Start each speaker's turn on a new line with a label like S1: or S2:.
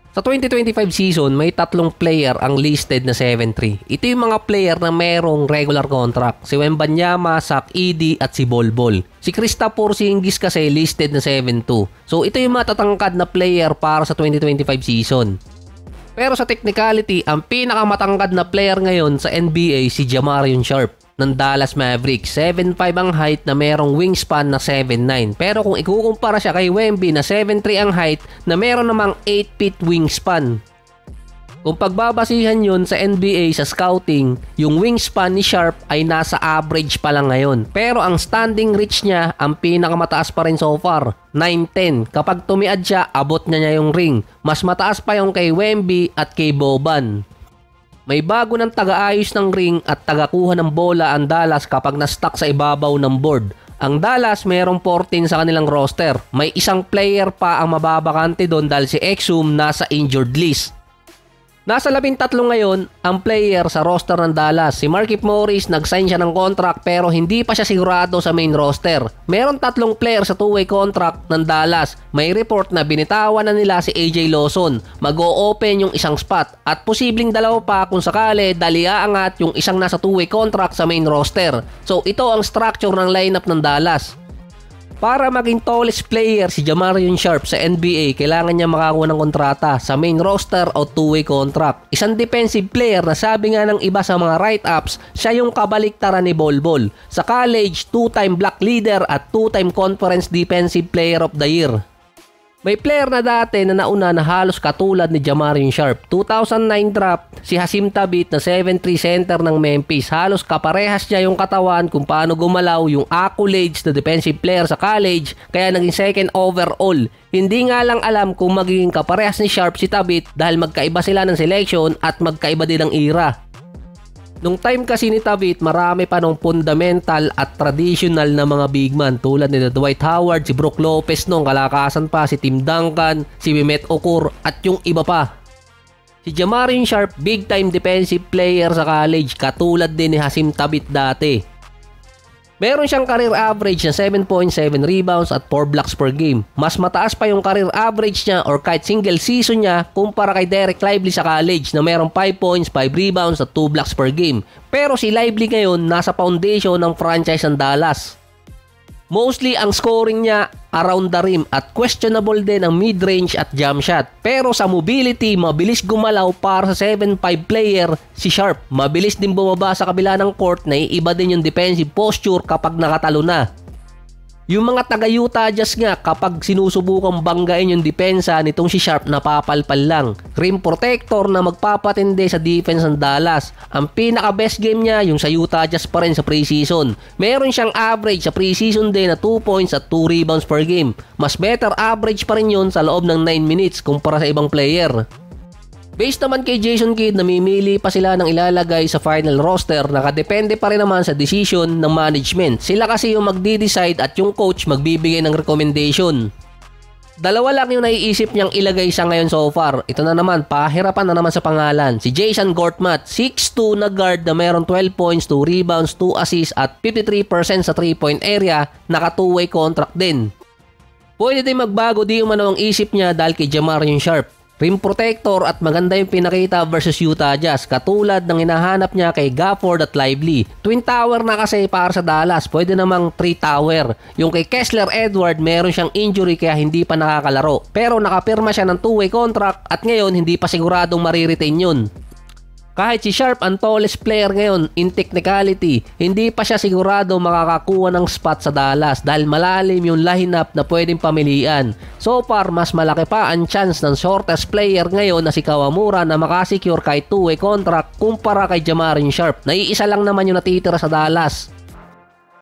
S1: Sa 2025 season, may 3 player ang listed na 7-3. Ito yung mga player na merong regular contract. Si Wembanyama, Zach Edey at si Bol Bol. Si Kristaps Porzingis kasi listed na 7-2. So ito yung matatangkad na player para sa 2025 season. Pero sa technicality, ang pinakamatangkad na player ngayon sa NBA si Jamarion Sharp ng Dallas Mavericks. 7'5 ang height na merong wingspan na 7'9. Pero kung ikukumpara siya kay Wemby na 7'3 ang height na meron namang 8 feet wingspan. Kung pagbabasihan yun sa NBA sa scouting, yung wingspan ni Sharp ay nasa average pa lang ngayon. Pero ang standing reach niya, ang pinakamataas pa rin so far, 9'10. Kapag tumiad siya, abot niya yung ring. Mas mataas pa yung kay Wemby at kay Boban. May bago ng taga-ayos ng ring at taga-kuha ng bola ang Dallas kapag na-stuck sa ibabaw ng board. Ang Dallas mayroong 14 sa kanilang roster. May isang player pa ang mababakante doon dahil si Exum nasa injured list. Nasa 13 ngayon ang player sa roster ng Dallas. Si Markieff Morris nag-sign siya ng contract pero hindi pa siya sigurado sa main roster. Meron 3 player sa 2-way contract ng Dallas. May report na binitawan na nila si AJ Lawson. Mag-o-open yung isang spot at posibleng 2 pa kung sakali dali aangat yung isang nasa 2-way contract sa main roster. So ito ang structure ng lineup ng Dallas. Para maging tallest player si Jamarion Sharp sa NBA, kailangan niya makakuha ng kontrata sa main roster o 2-way contract. Isang defensive player na sabi nga ng iba sa mga write-ups, siya yung kabaliktaran ni Bol Bol. Sa college, 2-time block leader at 2-time conference defensive player of the year. May player na dati na nauna na halos katulad ni Jamarion Sharp. 2009 draft, si Hassim Thabeet na 7'3 center ng Memphis. Halos kaparehas niya yung katawan kung paano gumalaw yung accolades na defensive player sa college, kaya naging second overall. Hindi nga lang alam kung magiging kaparehas ni Sharp si Thabeet dahil magkaiba sila ng selection at magkaiba din ng era. Nung time kasi ni Thabeet, marami pa nung fundamental at traditional na mga big man tulad ni Dwight Howard, si Brook Lopez nung kalakasan pa, si Tim Duncan, si Mehmet Okur at yung iba pa. Si Jamarion Sharp, big time defensive player sa college katulad din ni Hassim Thabeet dati. Meron siyang career average na 7.7 rebounds at 4 blocks per game. Mas mataas pa yung career average niya or kahit single season niya kumpara kay Dereck Lively sa college na merong 5 points, 5 rebounds at 2 blocks per game. Pero si Lively ngayon nasa foundation ng franchise ng Dallas. Mostly ang scoring niya around the rim at questionable din ang mid-range at jump shot. Pero sa mobility, mabilis gumalaw para sa 7'5 player si Sharp. Mabilis din bumaba sa kabila ng court na iiba din yung defensive posture kapag nakatalo na. Yung mga taga-Utah Jazz nga kapag sinusubukang banggain yung depensa nitong si Sharp napapalpal lang. Rim protector na magpapatindi sa defense ng Dallas. Ang pinaka-best game niya yung sa Utah Jazz pa rin sa preseason. Meron siyang average sa preseason din na 2 points at 2 rebounds per game. Mas better average pa rin yun sa loob ng 9 minutes kumpara sa ibang player. Based naman kay Jason Kidd, namimili pa sila ng ilalagay sa final roster, nakadepende pa rin naman sa decision ng management. Sila kasi yung magdi-decide at yung coach magbibigay ng recommendation. 2 lang yung naiisip niyang ilagay sa ngayon so far. Ito na naman, pahirapan na naman sa pangalan. Si Jason Gortmat, 6'2 na guard na meron 12 points, 2 rebounds, 2 assists at 53% sa 3-point area, naka 2-way contract din. Pwede din magbago di umano ang isip niya dahil kay Jamarion Sharp. Rim protector at maganda yung pinakita versus Utah Jazz katulad ng hinahanap niya kay Gafford at Lively. Twin tower na kasi para sa Dallas, pwede namang 3 tower. Yung kay Kessler Edward meron siyang injury kaya hindi pa nakakalaro. Pero nakapirma siya ng 2-way contract at ngayon hindi pa siguradong mariretain yun. Kahit si Sharp ang tallest player ngayon in technicality, hindi pa siya sigurado makakakuha ng spot sa Dallas dahil malalim yung lineup na pwedeng pamilian. So far, mas malaki pa ang chance ng shortest player ngayon na si Kawamura na makasecure kahit 2-way contract kumpara kay Jamarion Sharp. Naiisa lang naman yung natitira sa Dallas.